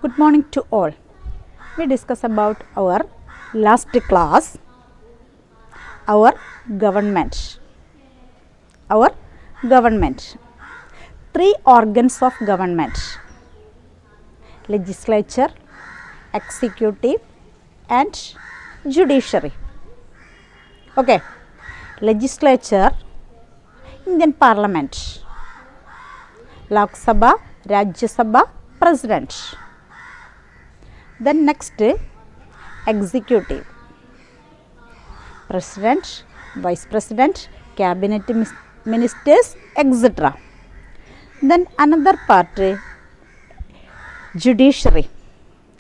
Good morning to all. We discuss about our last class, our government. Our government. Three organs of government: legislature, executive, and judiciary. Okay. Legislature, Indian Parliament. Lok Sabha, Rajya Sabha, President. Then next, executive, President, Vice President, Cabinet Ministers, etc. Then another part, judiciary,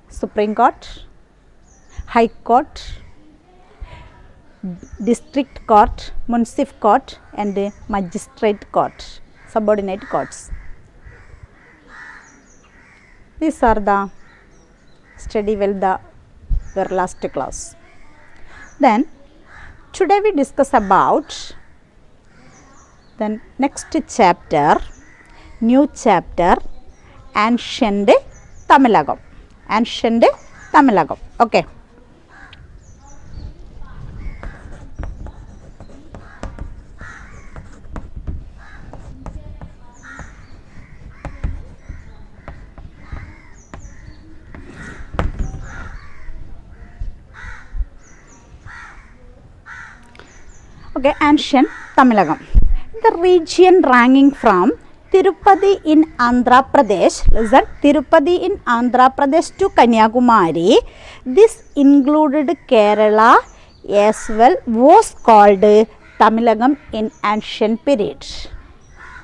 Supreme Court, High Court, District Court, Municipal Court, and Magistrate Court, subordinate courts. These are the study well your last class. Then today we discuss about the next chapter, new chapter, ancient Tamilagam. Ancient Tamilagam. Okay. Okay, ancient Tamilagam. The region ranging from Tirupati in Andhra Pradesh, listen, Tirupati in Andhra Pradesh to Kanyakumari, this included Kerala as well, was called Tamilagam in ancient period.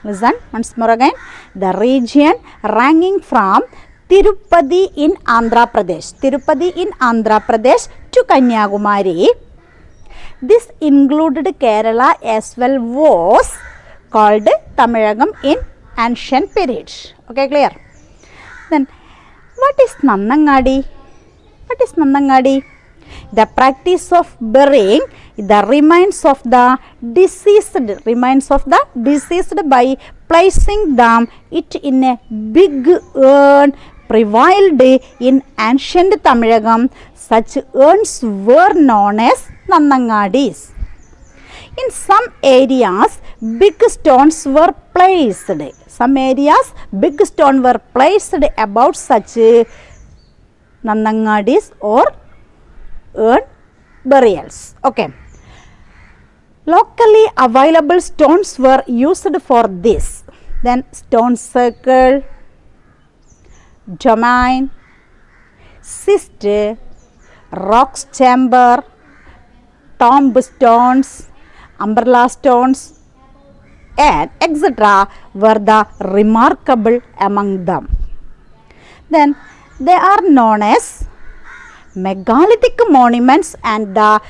Listen, once more again, the region ranging from Tirupati in Andhra Pradesh, Tirupati in Andhra Pradesh to Kanyakumari, this included Kerala as well, was called Tamilagam in ancient period. Okay, clear? Then what is Nandangadi? What is Nandangadi? The practice of burying the remains of the deceased by placing them it in a big urn prevailed in ancient Tamilagam. Such urns were known as Nandangadis. In some areas, big stones were placed. Some areas, big stones were placed about such Nandangadis or urn burials. Okay. Locally available stones were used for this. Then stone circle, domain, cyst, rocks chamber, tomb stones, umbrella stones, and etc. were the remarkable among them. Then they are known as megalithic monuments and the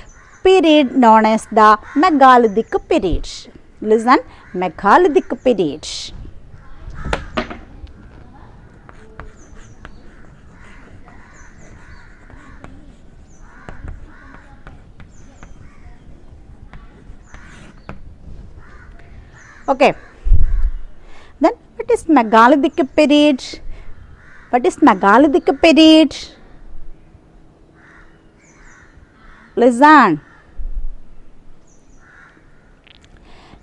period known as the megalithic period. Listen, megalithic period. Okay. Then what is megalithic period? What is megalithic period? Listen.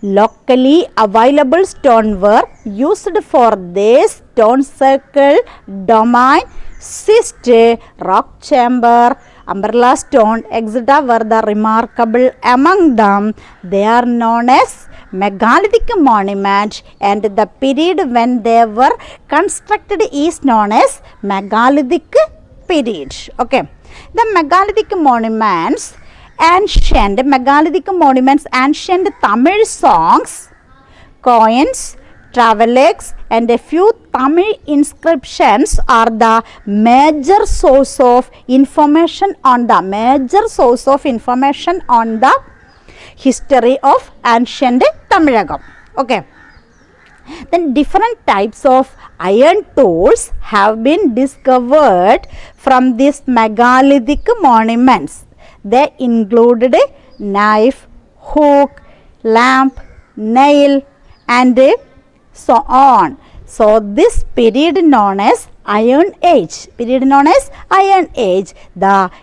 Locally available stone were used for this: stone circle, domain, cyst, rock chamber, umbrella stone, etc. were the remarkable among them. They are known as megalithic monument, and the period when they were constructed is known as megalithic period. Okay. The megalithic monuments, ancient Tamil songs, coins, travelogues, and a few Tamil inscriptions are the major source of information on the history of ancient Tamilagam. Okay. Then different types of iron tools have been discovered from these megalithic monuments. They included knife, hook, lamp, nail, and so on. So this period known as Iron Age, period known as Iron Age,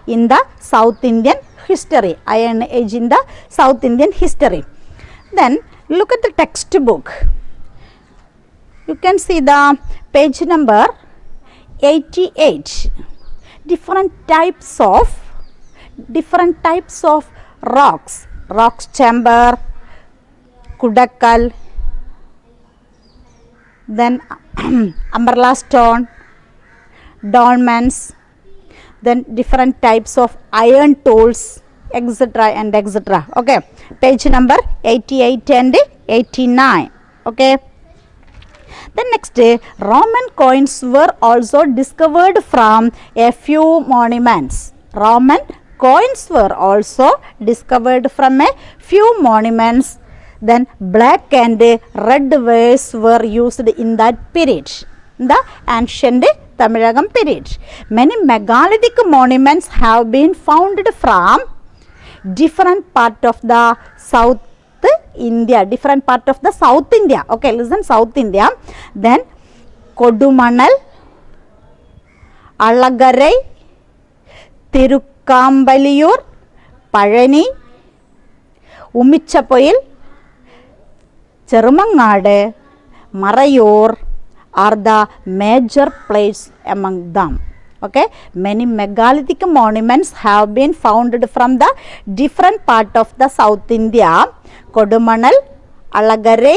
in the South Indian history. Iron Age in the South Indian history. Then look at the textbook. You can see the page number 88. Different types of rocks. Rocks chamber, Kudakal, then umbrella stone, dolmens, then different types of iron tools, etc. and etc. Okay, page number 88 and 89. Okay. Then next, Roman coins were also discovered from a few monuments. Roman coins were also discovered from a few monuments. Then black and red wares were used in that period, the ancient Tamilagam period. Many megalithic monuments have been found from different part of the South India, different part of the South India. Okay, listen, South India. Then Kodumanal, Alagarai, Tirukkambaliyur, Palani, Umichapoil, Cherumangade, Marayur are the major places among them. Okay, many megalithic monuments have been founded from the different part of the South India. Kodumanal, Alagarai,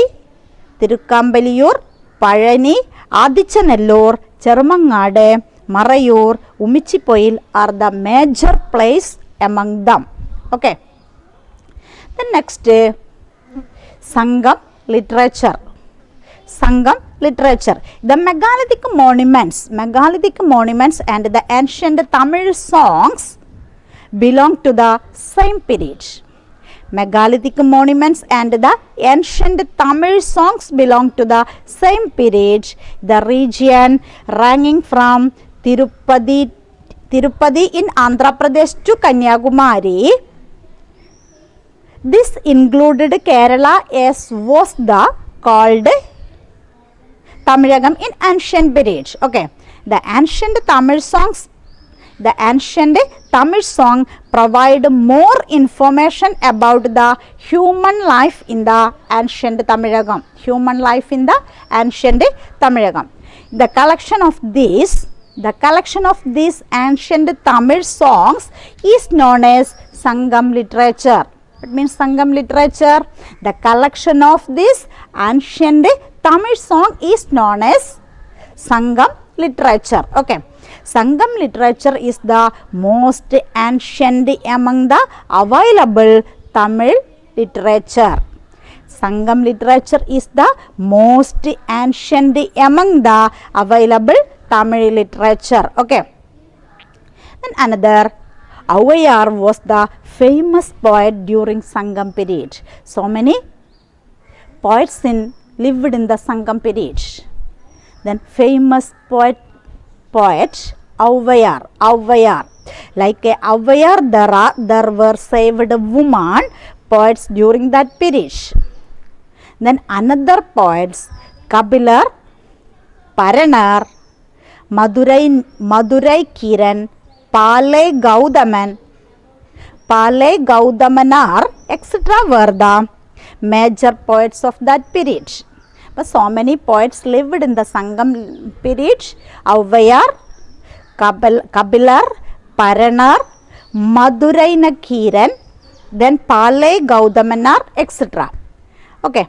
Tirukkambaliyur, Palani, Adichanellur, Cherumangade, Marayur, Umichipoil are the major places among them. Okay. The next, Sangam literature. Sangam literature. The megalithic monuments and the ancient Tamil songs belong to the same period. Megalithic monuments and the ancient Tamil songs belong to the same period. The region ranging from Tirupati in Andhra Pradesh to Kanyakumari. This included Kerala as was the called Tamilagam in ancient period. Okay, the ancient Tamil song provide more information about the human life in the ancient Tamilagam. Human life in the ancient Tamilagam. The collection of these ancient Tamil songs is known as Sangam literature. It means Sangam literature. The collection of this ancient Tamil song is known as Sangam literature. Okay. Sangam literature is the most ancient among the available Tamil literature. Sangam literature is the most ancient among the available Tamil literature. Okay. Then another, Avayar was the famous poet during Sangam period. So many poets lived in the Sangam period. Then famous poet Avayar. Like Avayar there were saved women poets during that period. Then another poets, Kabilar, Paranar, Madurai Kiran, Pale Gaudamanar, etc. were the major poets of that period. But so many poets lived in the Sangam period. Avayar, Kabilar, Paranar, Madurai Kiran, then Pale Gaudamanar, etc. Okay.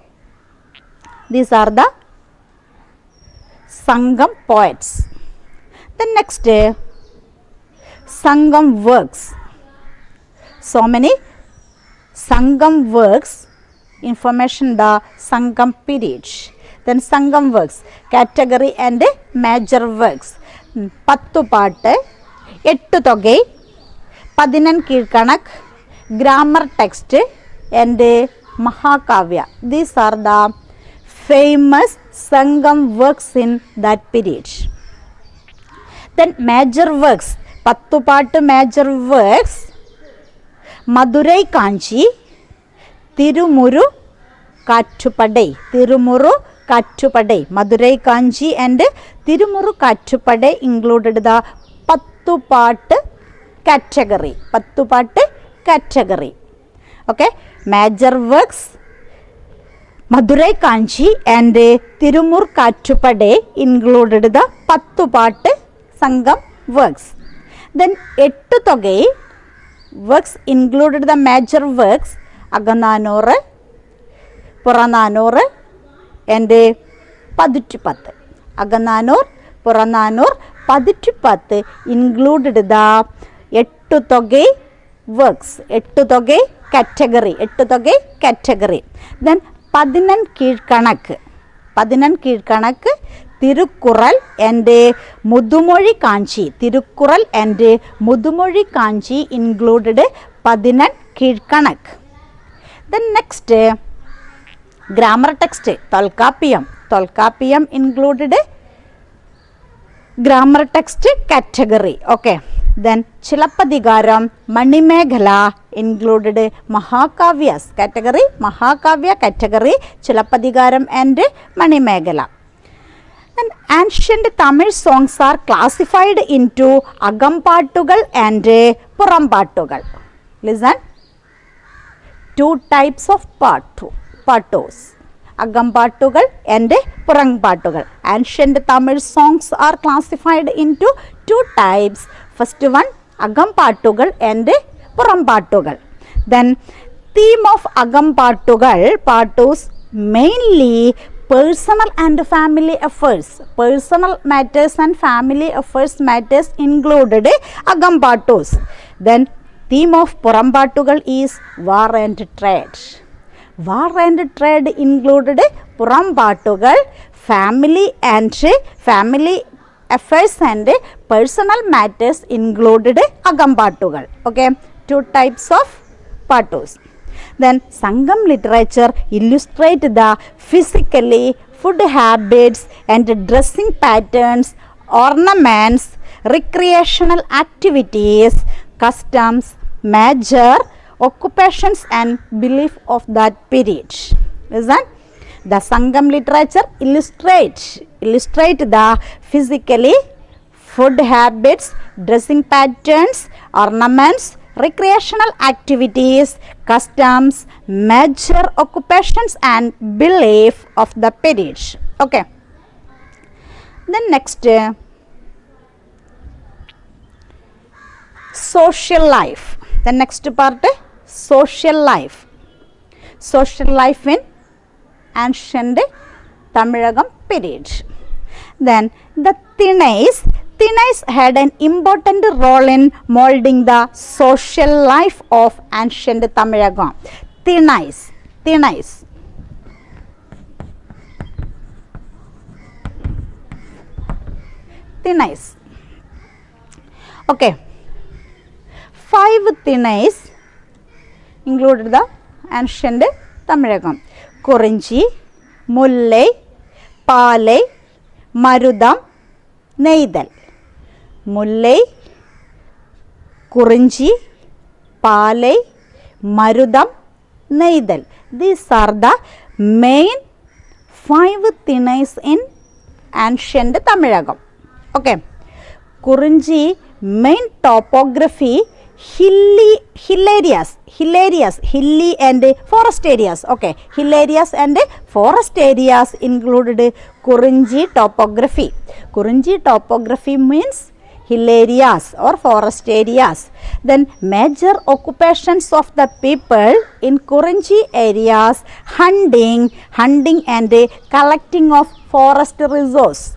These are the Sangam poets. The next, Sangam works. So many Sangam works, information the Sangam period. Then Sangam works, category and major works. 10 പാട്ട്, 8 തൊകൈ, 11 കീഴ്ക്കണക്ക്, grammar text and Mahakavya. These are the famous Sangam works in that period. Then major works, 10 പാട്ട് major works, Madurai Kanchi, Tirumuru Kattupade. Madurai Kanchi and Tirumuru Kattupade included the Pattupattu category. Pattupattu category. Okay. Major works Madurai Kanchi and Tirumur Kattupade included the Pattupattu Sangam works. Then Ettu Thogai works included the major works Agananore, Purananore and Padutipattu. Agananor, Purananor, Padutipattu included the Ettu Thogai works. Ettu Thogai category. Ettu Thogai category. Then Padinan Keezhkanakku. Padinan Keezhkanakku, Tirukkural and Mudumozhi Kanchi. Tirukkural and Mudumozhi Kanchi included Padinan Keezhkanakku. Then next grammar text Tolkappiyam. Tolkappiyam included grammar text category. Okay. Then Chilappadigaram, Manimeghala included Mahakavyas category. Mahakavya category, Chilappadigaram and Manimeghala. And ancient Tamil songs are classified into Agampattugal and Purampattugal. Listen. Two types of pattos. Agampattugal and Purampattugal. Ancient Tamil songs are classified into two types. First one Agampattugal and Purampattugal. Then theme of Agampattugal pattos mainly personal and family affairs. Personal matters and family affairs matters included Agampattos. Then theme of Purampattugal is war and trade. War and trade included Purampattugal, family and family affairs and personal matters included Agampattugal. Okay, two types of pattos. Then Sangam literature illustrate the physically, food habits and dressing patterns, ornaments, recreational activities, customs, major occupations and belief of that period. Listen. The Sangam literature illustrate the physically, food habits, dressing patterns, ornaments, recreational activities, customs, major occupations and belief of the period. Okay. Then next social life. The next part social life. Social life in ancient Tamilagam period. Then the Thinnais had an important role in molding the social life of ancient Tamilagam. Thinnais. Okay. 5 Thinnais included the ancient Tamilagam. Kurinchi, Mullai, Palai, Marudam, Neidal. Mullai, Kurinchi, Palai, Marudam, Neidal. These are the main 5 Thinnais in ancient Tamilagam. Okay. Kurinchi main topography hilly and forest areas. Okay, hill areas and forest areas included Kurinchi topography. Kurinchi topography means hill areas or forest areas. Then major occupations of the people in Kurinchi areas hunting and collecting of forest resource.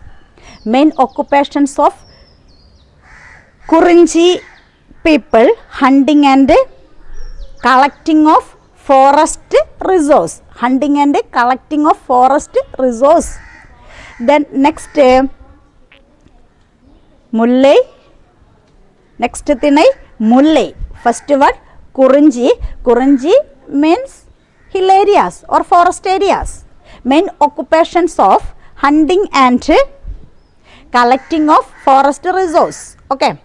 Main occupations of Kurinchi people hunting and collecting of forest resource. Hunting and collecting of forest resource. Then next Mullai. Next Thinnai Mullai. First word Kurinchi. Kurinchi means hill areas or forest areas. Main occupations of hunting and collecting of forest resource. Okay.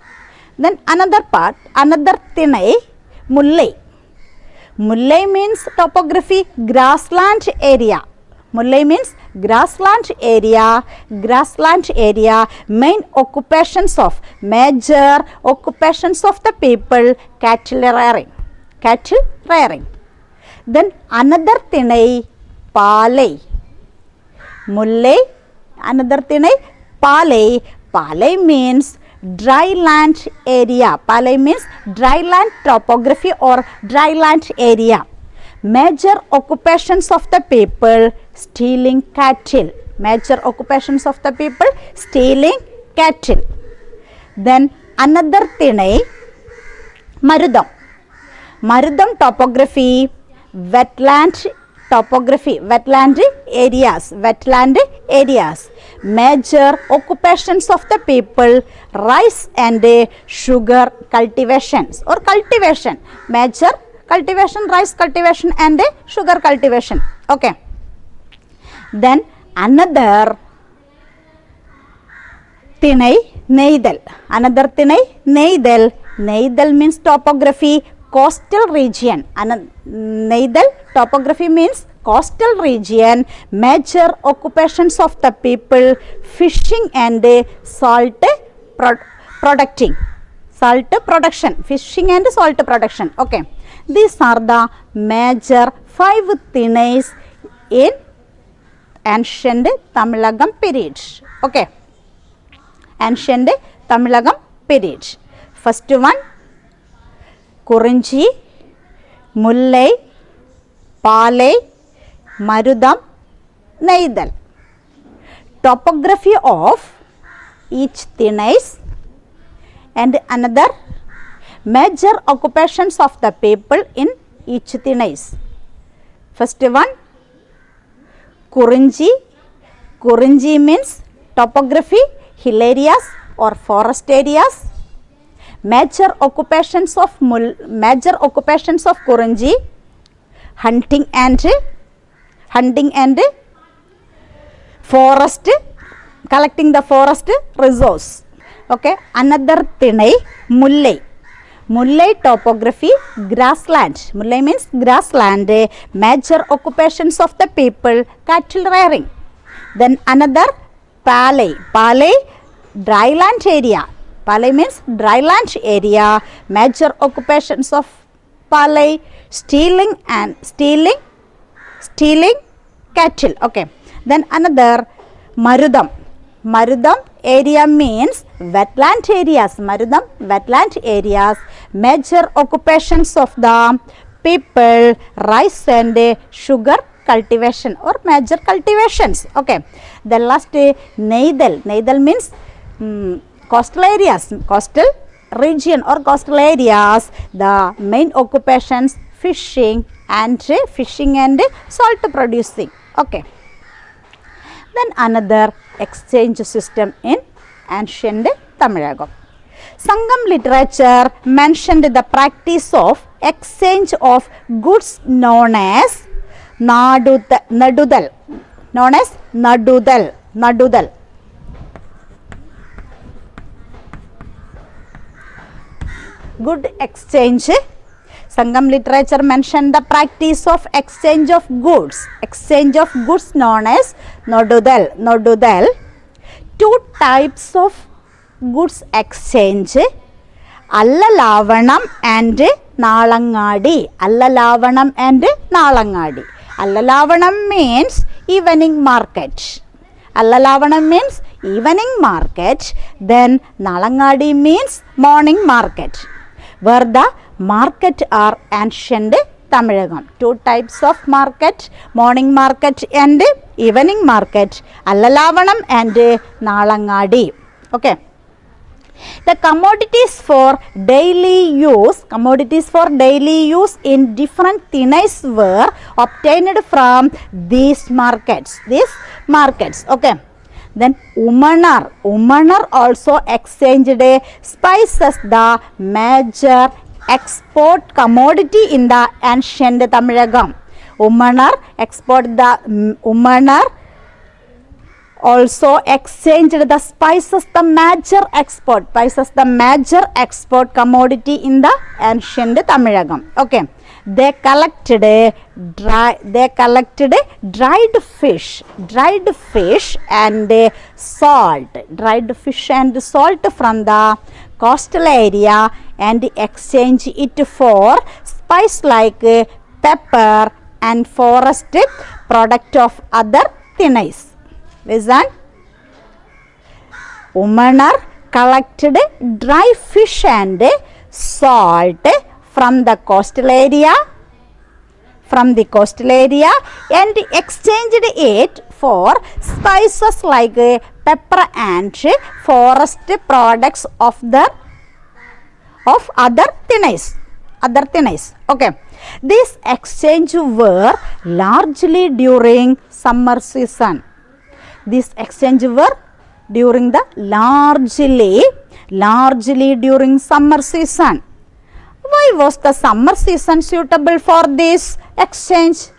Then another part, another Thinnai, Mullai. Mullai means topography, grassland area. Mullai means grassland area. Grassland area. Main occupations of, major occupations of the people, cattle rearing. Cattle rearing. Then another Tinai, Palai. Mullai, another Tinai, Palai. Palai means dry land area. Palai means dry land topography or dry land area. Major occupations of the people, stealing cattle. Major occupations of the people, stealing cattle. Then another Tinai, Marudam. Marudam topography, wetland topography, wetland areas. Wetland areas. Major occupations of the people, rice and sugar cultivations or cultivation. Major cultivation, rice cultivation and sugar cultivation. Okay. Then another Tinai, Neidal. Another Tinai, Neidal. Neidal means topography, coastal region. Neidal topography means coastal region. Major occupations of the people, fishing and salt producting. Salt production, fishing and salt production. Okay. These are the major 5 Tinais in ancient Tamilagam period. Okay. Ancient Tamilagam period. First one, Kurinchi, Mullai, Palai, Marudam, Neidal. Topography of each Tinais and another major occupations of the people in each Tinais. First one, Kurinchi. Kurinchi means topography, hill areas or forest areas. Major occupations of Kurinchi, hunting and forest, collecting the forest resource. Okay. Another Tinai, Mullai. Mullai topography, grassland. Mullai means grassland. Major occupations of the people, cattle rearing. Then another Palai. Palai, dry land area. Palai means dry land area. Major occupations of Palai, stealing cattle. Okay. Then another Marudam. Marudam area means wetland areas. Marudam, wetland areas. Major occupations of the people, rice and sugar cultivation or major cultivations. Okay. The last Neidal. Neidal means coastal areas, coastal region or coastal areas. The main occupations, fishing and salt producing. Okay. Then another exchange system in ancient Tamilagam. Sangam literature mentioned the practice of exchange of goods known as Nadudal. Known as Nadudal. Good exchange. Sangam literature mentioned the practice of exchange of goods. Exchange of goods known as Nadudal. 2 types of goods exchange. Allalavanam and Nalangadi. Allalavanam and Nalangadi. Allalavanam means evening market. Allalavanam means evening market. Then Nalangadi means morning market. Where the market are ancient Tamilagam. 2 types of market, morning market and evening market. Allalavanam and Nalangadi. Okay. The commodities for daily use in different Tinais were obtained from these markets. Okay. Then Umanar also exchanged spices, the major export commodity in the ancient Tamilagam. Umanar also exchanged the spices, the major export commodity in the ancient Tamilagam. Okay. they collected dried fish and salt from the coastal area and exchange it for spice like pepper and forest product of other thinners. Listen. Women are collected dry fish and salt from the coastal area and exchanged it for spices like pepper and forest products of other thinners. Okay. These exchange were largely during summer season. During the largely during summer season. Why was the summer season suitable for this exchange?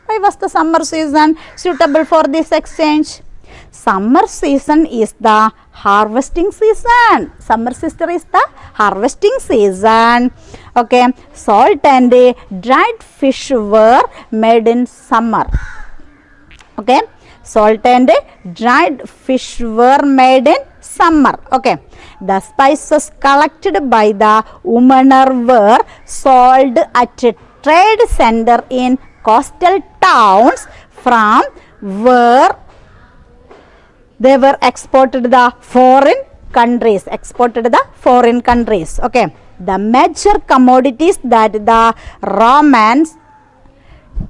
Summer season is the harvesting season. Okay. Salt and dried fish were made in summer. Okay. Salt and dried fish were made in summer. Okay. The spices collected by the women were sold at a trade center in coastal towns from where they were exported to the foreign countries. Okay. The major commodities that the Romans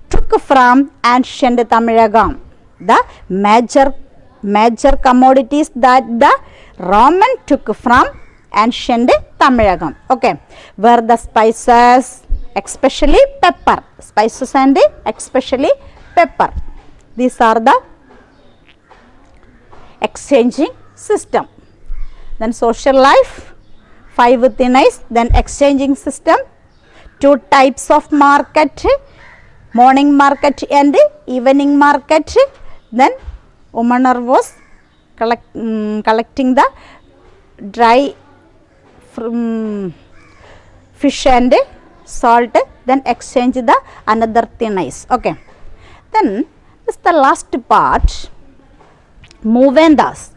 took from ancient Tamilagam. The major commodities that the Roman took from ancient Tamilagam. Okay. Were the spices, especially pepper. These are the exchanging system. Then social life, 5 thinners, then exchanging system, 2 types of market, morning market and evening market. Then woman was collecting the dry fish and salt, then exchange the another thinners. Okay. Then this is the last part, movendas.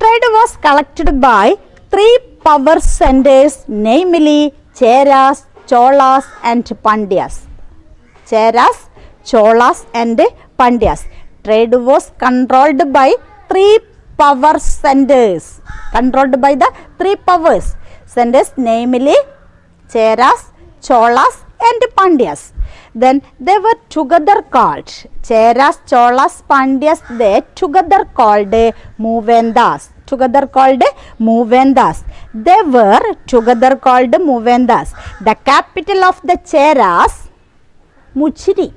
Trade was collected by 3 power centers, namely Cheras, Cholas and Pandyas. Trade was controlled by 3 power centers. Namely Cheras, Cholas and Pandyas. Then they were together called Cheras, Cholas, Pandyas. They together called movendas. They were together called movendas. The capital of the Cheras, Mujiri.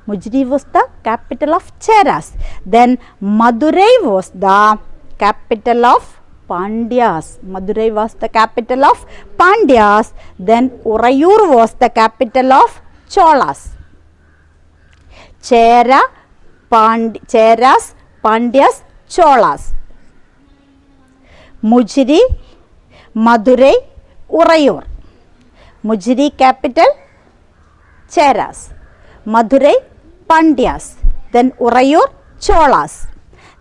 Mujiri was the capital of Cheras. Then Madurai was the capital of Pandyas. Then Urayur was the capital of Cholas. Cheras, Pandyas, Cholas. Mujiri, Madurai, Urayur. Mujiri capital, Cheras. Madurai, Pandyas. Then Urayur, Cholas.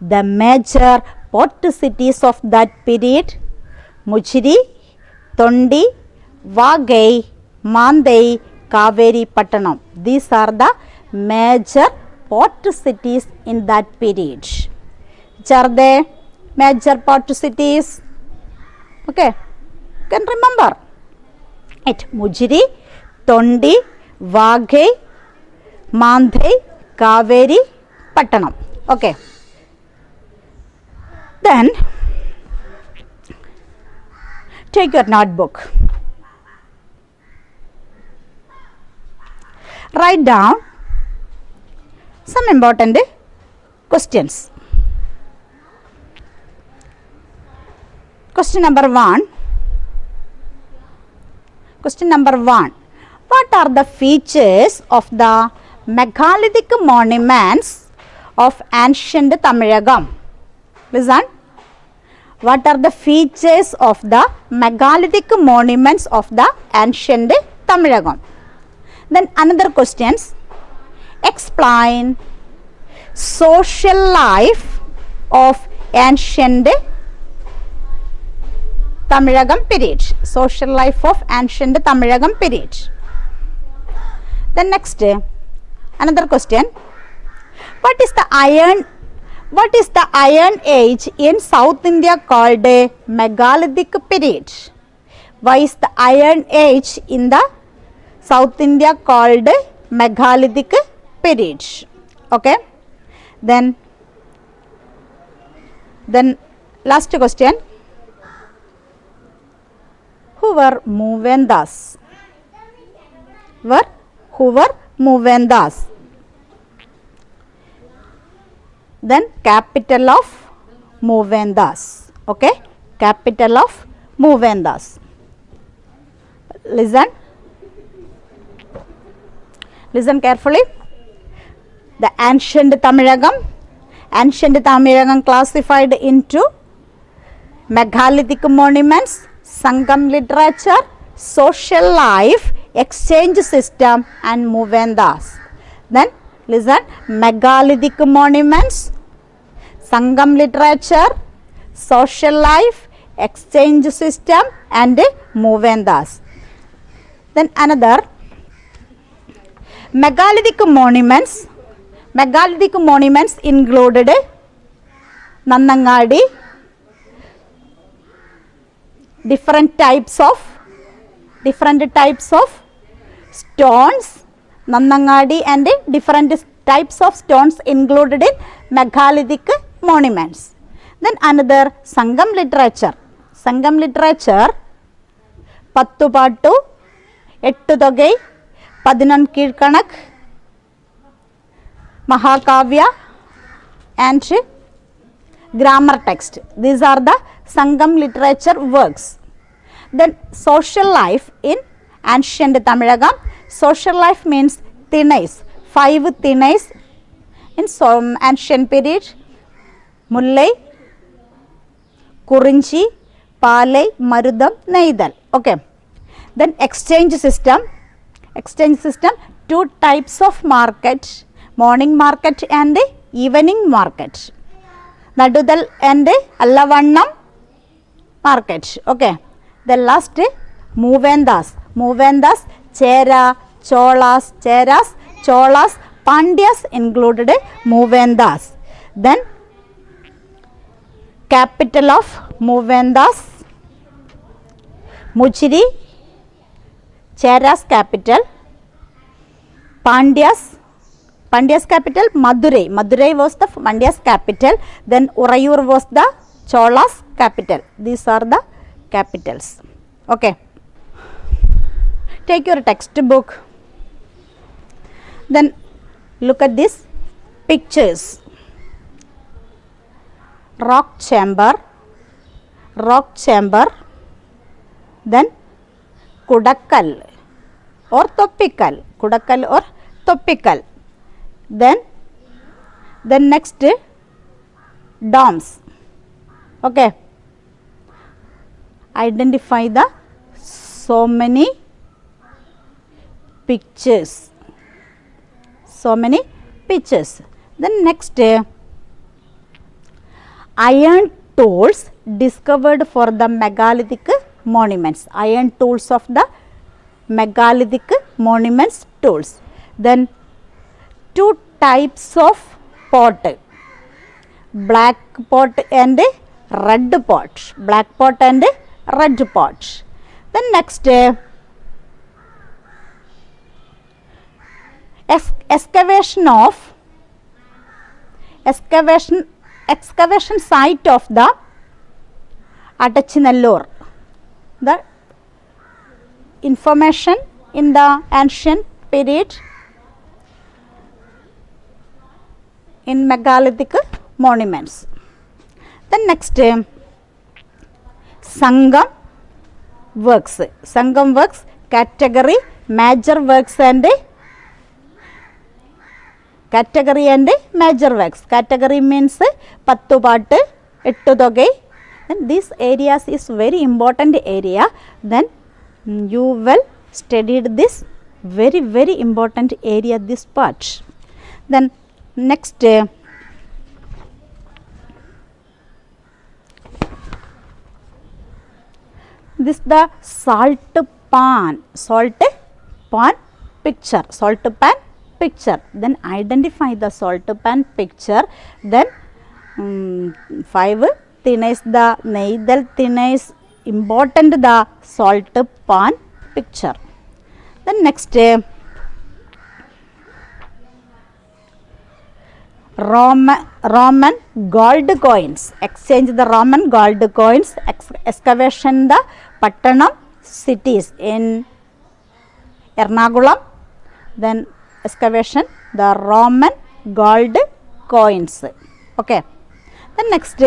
The major port cities of that period, Mujiri, Tondi, Vagai, Mandai, Kaveri Pattanam. These are the major port cities in that period. Which are the major port cities? Okay, you can remember it. Mujiri, Tondi, Vagai, Mandai, Kaveri, Pattanam. Okay. Then take your notebook. Write down some important questions. Question number 1. What are the features of the megalithic monuments of ancient Tamilagam? Listen. What are the features of the megalithic monuments of the ancient Tamilagam? Then another questions. Explain social life of ancient Tamilagam period. Social life of ancient Tamilagam period. Then next, another question. What is the Iron Age in South India called a megalithic period? Why is the Iron Age in the South India called megalithic period? Okay. Then last question. Who were Mohendas? Who were Mohendas? Then capital of Mohendas. Okay, capital of Mohendas. Listen carefully. The ancient Tamilagam classified into megalithic monuments, Sangam literature, social life, exchange system and Mohendas. Then listen, megalithic monuments, Sangam literature, social life, exchange system and Mohendas. Then another megalithic monuments included Nannangadi, different types of stones, Nannangadi and different types of stones included in megalithic monuments. Then another Sangam literature, 10 പാട്ടു 8 തൊകൈ 11 കീഴ്ക്കണക്ക് Mahakavya and grammar text. These are the Sangam literature works. Then social life in ancient Tamilagam. Social life means Thinais, 5 Thinais in some ancient period. Mullai, Kurinchi, Palai, Marudam, Neidal. Okay. Then exchange system, 2 types of market, morning market and evening market. Nadudal and Allavannam market. Okay. The last Mohendas, Cheras, Cholas, Pandyas included Mohendas. Then capital of Mohendas, Muchiri, Cheras capital, Pandya's capital, Madurai was the Pandya's capital. Then Urayur was the Chola's capital. These are the capitals. Okay. Take your textbook. Then look at these pictures. Rock chamber, then Kudakkal or Topical, then next domes. Okay, identify the so many pictures, then next iron tools discovered for the megalithic monuments, monuments tools. Then 2 types of pot, black pot and red pot, Then next excavation site of the Atachinallur. The information in the ancient period in megalithic monuments. Then next Sangam works, category, major works and major works. Category means 10 പാട്ട് 8 തൊകൈ, Then these areas is very important area. Then you will studied this very important area, this part. Then next this the salt pan picture, then identify the salt pan picture. Then 5 thinais, the neither thinais important the salt pan picture. Then next Roman gold coins, exchange the Roman gold coins, excavation the Pattanam cities in Ernakulam, then excavation the Roman gold coins. Okay. Then next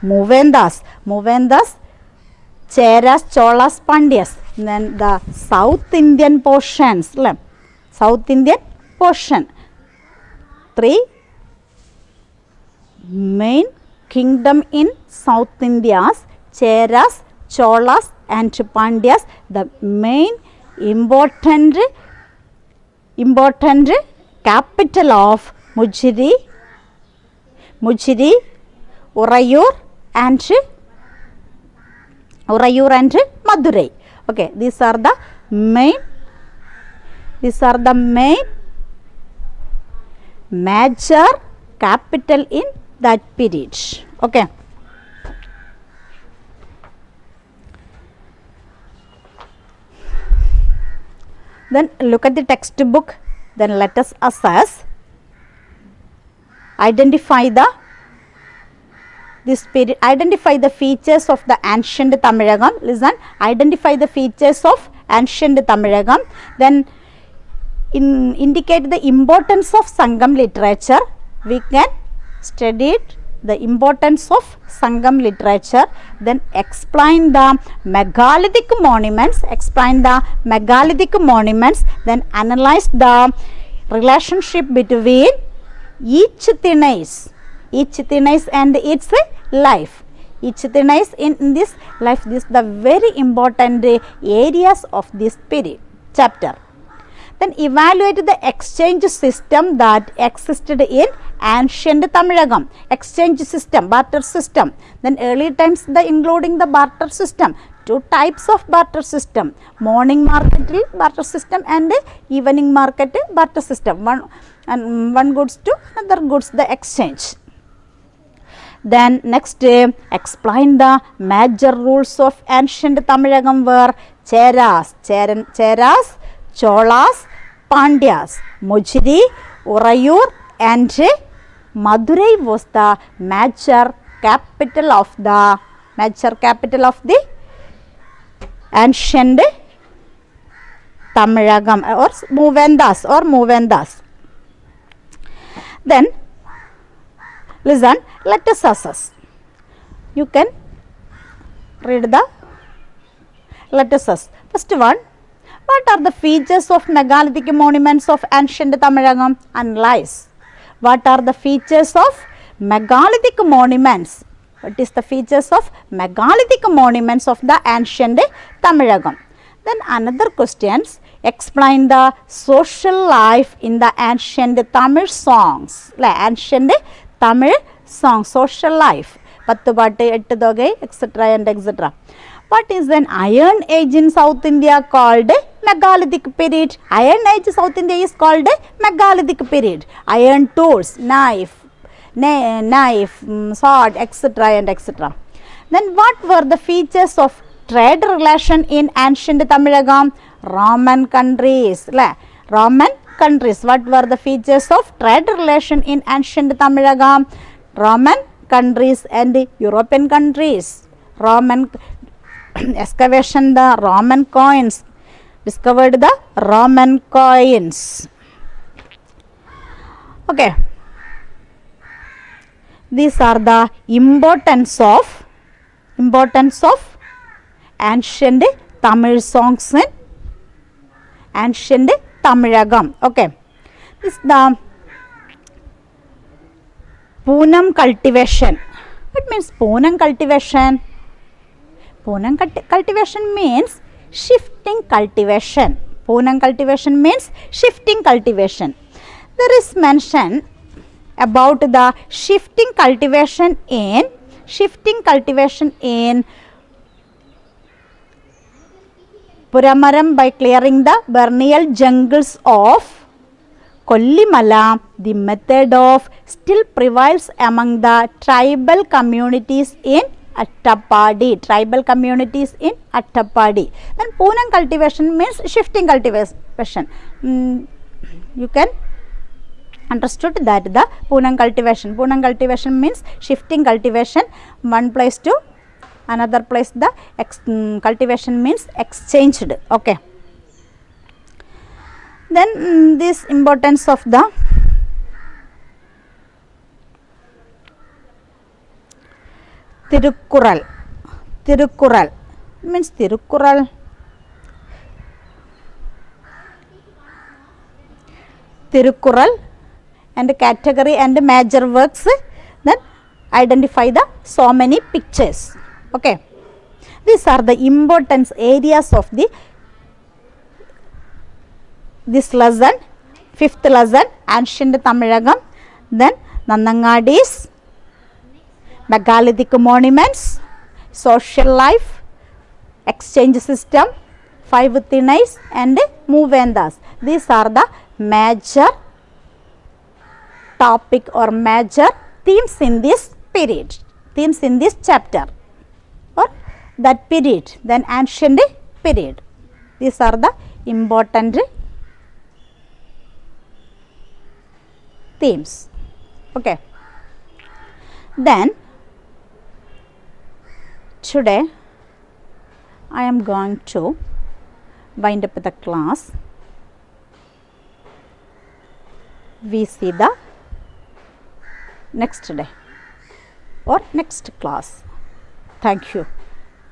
Mohendas, Cheras, Cholas, Pandyas. Then the South Indian portions, South Indian portion. 3 main kingdom in South India's Cheras, Cholas and Pandyas. The main important capital of Mujiri, Urayur and Madurai. Okay, these are the main major capital in that period. Okay. Then look at the textbook. Then let us assess. Identify the features of the ancient Tamilagam. Listen, identify the features of ancient Tamilagam. Then indicate the importance of Sangam literature. We can study the importance of Sangam literature. Then explain the megalithic monuments. Then analyze the relationship between each thinais and its life. Each thinais in this life. This is the very important areas of this period chapter. Then evaluate the exchange system that existed in ancient Tamilagam. Exchange system, barter system. Then early times including the barter system. 2 types of barter system. Morning market barter system and evening market barter system. One goods to another goods the exchange. Then next explain the major rules of ancient Tamilagam were Cheras, Cholas, Pandyas, Mujiri, Urayur and Madurai was the major capital of the ancient Tamilagam or Mohendas. Then listen, let us assess. You can read the let us assess. First one, what are the features of megalithic monuments of ancient Tamilagam? Analyze. What are the features of megalithic monuments? What is the features of megalithic monuments of the ancient Tamilagam? Then another questions, explain the social life in the ancient Tamil songs. Ancient Tamil songs, social life. Pattu Pattu, Ettu Thogai, etc. and etc. What is an iron age in South India called megalithic period? Iron age South India is called megalithic period. Iron tools, knife, sword, etc. and etc. Then what were the features of trade relation in ancient Tamilagam? Roman countries. Roman countries. What were the features of trade relation in ancient Tamilagam? Roman countries and European countries. Roman excavation the Roman coins. Discovered the Roman coins. Okay. These are the importance of ancient Tamil songs in ancient Tamilagam. Okay. This is the Poonam cultivation. What means Poonam cultivation? Poonam cultivation means shifting cultivation. Poonam cultivation means shifting cultivation. There is mention about the shifting cultivation in Puramaram by clearing the vernal jungles of Kollimala. The method of still prevails among the tribal communities in Attapadi. Then Poonam cultivation means shifting cultivation. You can understood that the Poonam cultivation means shifting cultivation, one place to another place. The cultivation means exchanged. Okay. Then this importance of the Tirukkural means Tirukkural and category and major works. Then identify the so many pictures. Okay, these are the important areas of this lesson, fifth lesson, ancient Tamilagam. Then Nandangadis, megalithic monuments, social life, exchange system, 5 Thinais and Movendas. These are the major topic or major themes in this period, themes in this chapter or that period, then ancient period. These are the important themes. Okay. Then today I am going to wind up the class. We see the next day or next class. Thank you.